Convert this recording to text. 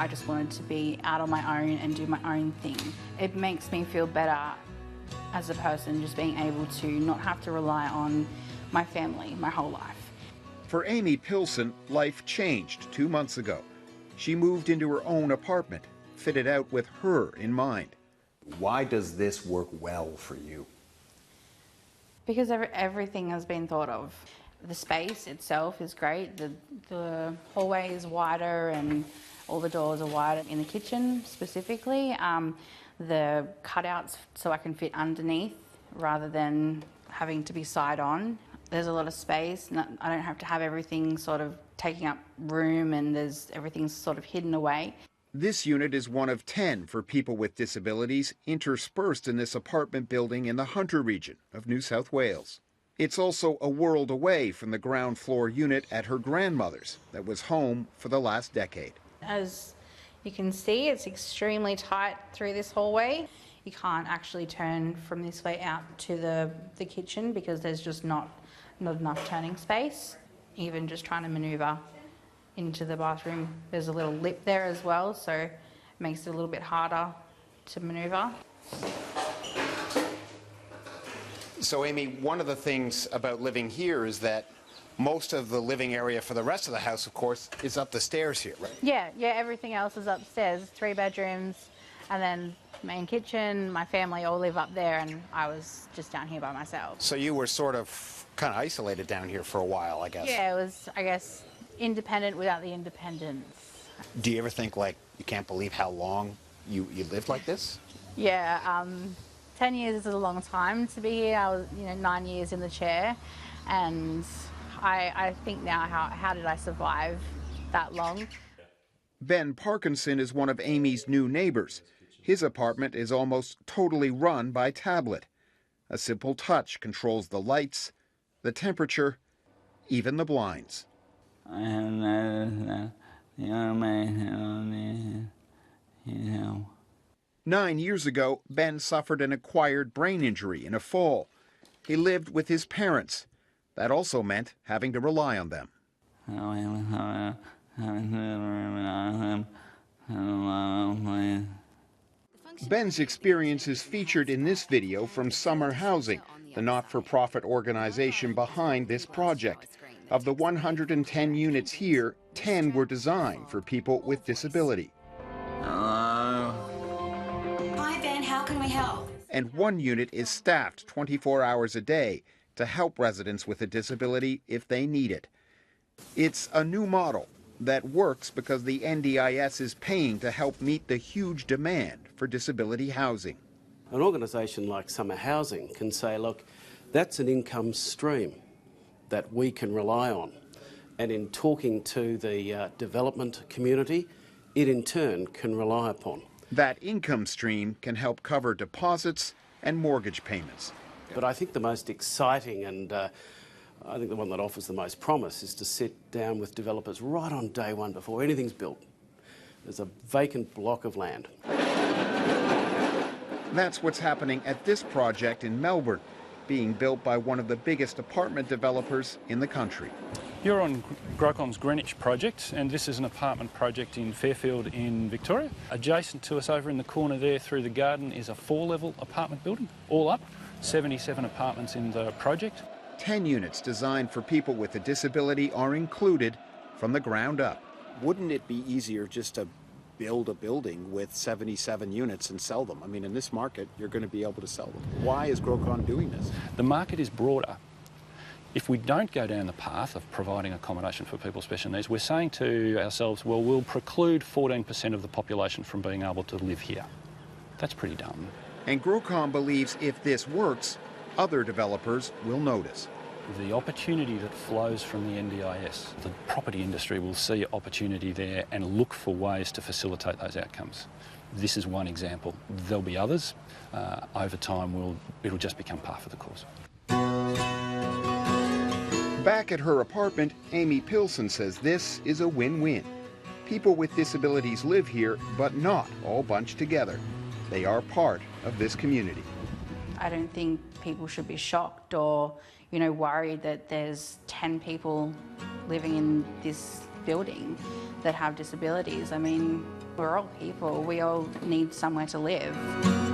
just wanted to be out on my own and do my own thing. It makes me feel better as a person, just being able to not have to rely on my family my whole life. For Amy Pilson, life changed 2 months ago. She moved into her own apartment, fitted out with her in mind. Why does this work well for you? Because everything has been thought of. The space itself is great. The hallway is wider and all the doors are wider in the kitchen specifically. The cutouts so I can fit underneath rather than having to be side on. There's a lot of space. I don't have to have everything sort of taking up room and everything's sort of hidden away. This unit is one of 10 for people with disabilities interspersed in this apartment building in the Hunter region of New South Wales. It's also a world away from the ground floor unit at her grandmother's that was home for the last decade. As you can see, it's extremely tight through this hallway. You can't actually turn from this way out to the kitchen because there's just not enough turning space. Even just trying to manoeuvre into the bathroom, there's a little lip there as well, so it makes it a little bit harder to manoeuvre. So Amy, one of the things about living here is that most of the living area for the rest of the house, of course, is up the stairs here, right? Yeah, everything else is upstairs, 3 bedrooms, and then main kitchen, my family all live up there, and I was just down here by myself. So you were sort of kind of isolated down here for a while, I guess. Yeah, it was, I guess, independent without the independence. Do you ever think, like, you can't believe how long you lived like this? Yeah, 10 years is a long time to be here. I was, 9 years in the chair, and I think now, how did I survive that long? Ben Parkinson is one of Amy's new neighbors. His apartment is almost totally run by tablet. A simple touch controls the lights, the temperature, even the blinds. 9 years ago, Ben suffered an acquired brain injury in a fall. He lived with his parents. That also meant having to rely on them. Ben's experience is featured in this video from Summer Housing, the not-for-profit organization behind this project. Of the 110 units here, 10 were designed for people with disability. Hello. Hi, Ben. How can we help? And one unit is staffed 24 hours a day to help residents with a disability if they need it. It's a new model that works because the NDIS is paying to help meet the huge demand for disability housing. An organisation like Summer Housing can say, look, that's an income stream that we can rely on. And in talking to the development community, it in turn can rely upon. That income stream can help cover deposits and mortgage payments. But I think the most exciting and I think the one that offers the most promise is to sit down with developers right on day one before anything's built. There's a vacant block of land. That's what's happening at this project in Melbourne, being built by one of the biggest apartment developers in the country. You're on Grocom's Greenwich project, and this is an apartment project in Fairfield in Victoria. Adjacent to us over in the corner there through the garden is a 4-level apartment building, all up, 77 apartments in the project. 10 units designed for people with a disability are included from the ground up. Wouldn't it be easier just to build a building with 77 units and sell them? I mean, in this market, you're going to be able to sell them. Why is Grocom doing this? The market is broader. If we don't go down the path of providing accommodation for people with special needs, we're saying to ourselves, well, we'll preclude 14% of the population from being able to live here. That's pretty dumb. And Grocom believes if this works, other developers will notice. The opportunity that flows from the NDIS, the property industry will see opportunity there and look for ways to facilitate those outcomes. This is one example. There'll be others. Over time, it'll just become par for the course. Back at her apartment, Amy Pilson says this is a win-win. People with disabilities live here, but not all bunched together. They are part of this community. I don't think people should be shocked or, worried that there's 10 people living in this building that have disabilities. I mean, we're all people. We all need somewhere to live.